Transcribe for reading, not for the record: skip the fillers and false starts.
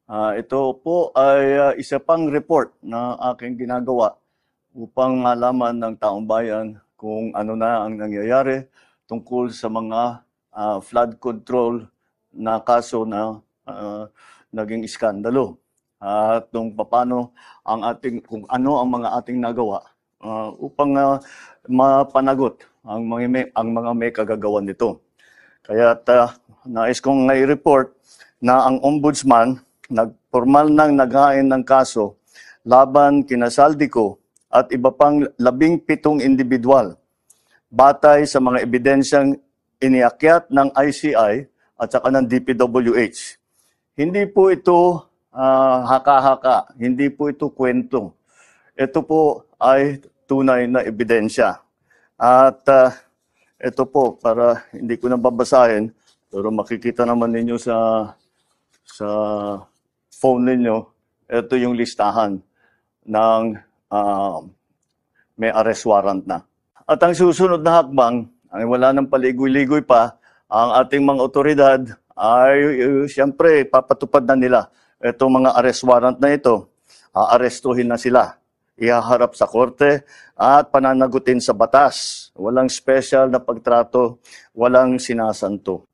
Ito po ay isa pang report na aking ginagawa upang malaman ng taong bayan kung ano na ang nangyayari tungkol sa mga flood control na kaso na naging iskandalo. At kung ano ang mga ating nagawa upang mapanagot ang mga may kagagawan nito. Kaya nais kong i-report na ang ombudsman nagpormal ng naghain ng kaso laban kina Saldico at iba pang 17 individual batay sa mga ebidensyang iniakyat ng ICI at saka ng DPWH. Hindi po ito haka-haka, hindi po ito kwento. Ito po ay tunay na ebidensya. At ito po, para hindi ko na babasahin, pero makikita naman ninyo sa phone ninyo, ito yung listahan ng may arrest warrant na. At ang susunod na hakbang, ay wala nang paligoy-ligoy pa, ang ating mga otoridad ay siyempre papatupad na nila itong mga arrest warrant na ito. Aarestuhin na sila, ihaharap sa korte at pananagutin sa batas. Walang special na pagtrato, walang sinasanto.